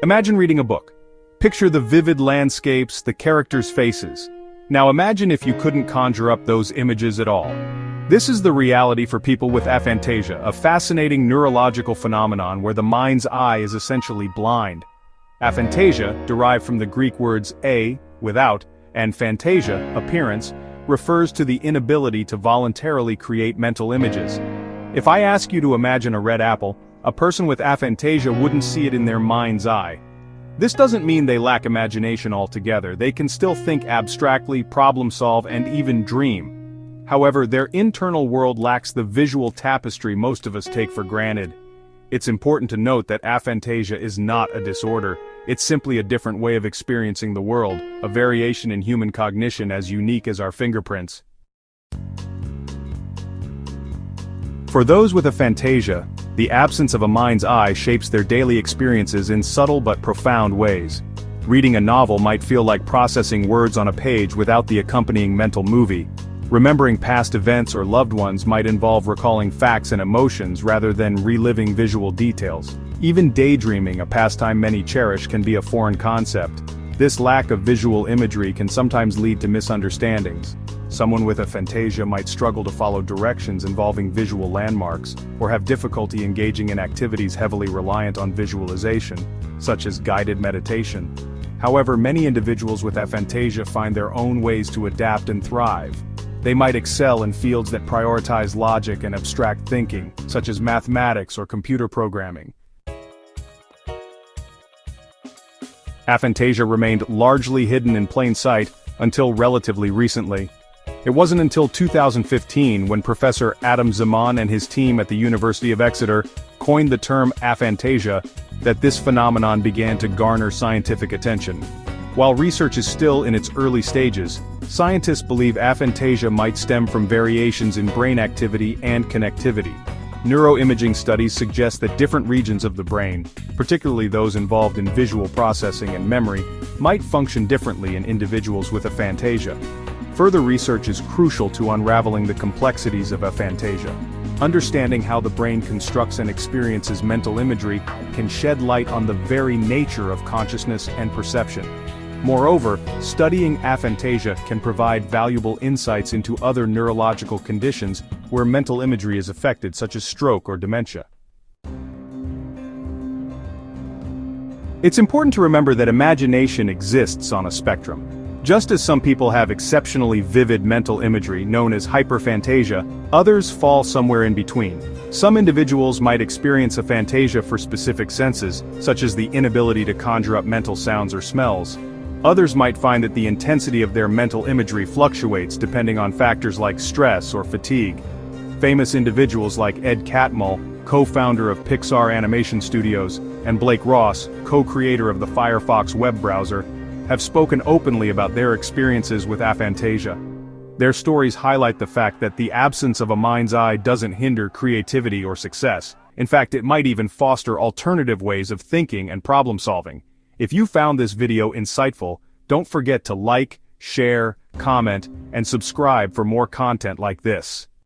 Imagine reading a book. Picture the vivid landscapes, the characters' faces. Now imagine if you couldn't conjure up those images at all. This is the reality for people with aphantasia, a fascinating neurological phenomenon where the mind's eye is essentially blind. Aphantasia, derived from the Greek words a, without, and phantasia, appearance, refers to the inability to voluntarily create mental images. If I ask you to imagine a red apple, a person with aphantasia wouldn't see it in their mind's eye. This doesn't mean they lack imagination altogether. They can still think abstractly, problem solve, and even dream. However, their internal world lacks the visual tapestry most of us take for granted. It's important to note that aphantasia is not a disorder. It's simply a different way of experiencing the world, a variation in human cognition as unique as our fingerprints. For those with aphantasia, the absence of a mind's eye shapes their daily experiences in subtle but profound ways. Reading a novel might feel like processing words on a page without the accompanying mental movie. Remembering past events or loved ones might involve recalling facts and emotions rather than reliving visual details. Even daydreaming, a pastime many cherish, can be a foreign concept. This lack of visual imagery can sometimes lead to misunderstandings. Someone with aphantasia might struggle to follow directions involving visual landmarks, or have difficulty engaging in activities heavily reliant on visualization, such as guided meditation. However, many individuals with aphantasia find their own ways to adapt and thrive. They might excel in fields that prioritize logic and abstract thinking, such as mathematics or computer programming. Aphantasia remained largely hidden in plain sight until relatively recently. It wasn't until 2015 when Professor Adam Zaman and his team at the University of Exeter coined the term aphantasia that this phenomenon began to garner scientific attention. While research is still in its early stages, scientists believe aphantasia might stem from variations in brain activity and connectivity. Neuroimaging studies suggest that different regions of the brain, particularly those involved in visual processing and memory, might function differently in individuals with aphantasia. Further research is crucial to unraveling the complexities of aphantasia. Understanding how the brain constructs and experiences mental imagery can shed light on the very nature of consciousness and perception. Moreover, studying aphantasia can provide valuable insights into other neurological conditions where mental imagery is affected, such as stroke or dementia. It's important to remember that imagination exists on a spectrum. Just as some people have exceptionally vivid mental imagery known as hyperphantasia, others fall somewhere in between. Some individuals might experience aphantasia for specific senses, such as the inability to conjure up mental sounds or smells. Others might find that the intensity of their mental imagery fluctuates depending on factors like stress or fatigue. Famous individuals like Ed Catmull, co-founder of Pixar Animation Studios, and Blake Ross, co-creator of the Firefox web browser, have spoken openly about their experiences with aphantasia. Their stories highlight the fact that the absence of a mind's eye doesn't hinder creativity or success. In fact, it might even foster alternative ways of thinking and problem solving. If you found this video insightful, don't forget to like, share, comment, and subscribe for more content like this.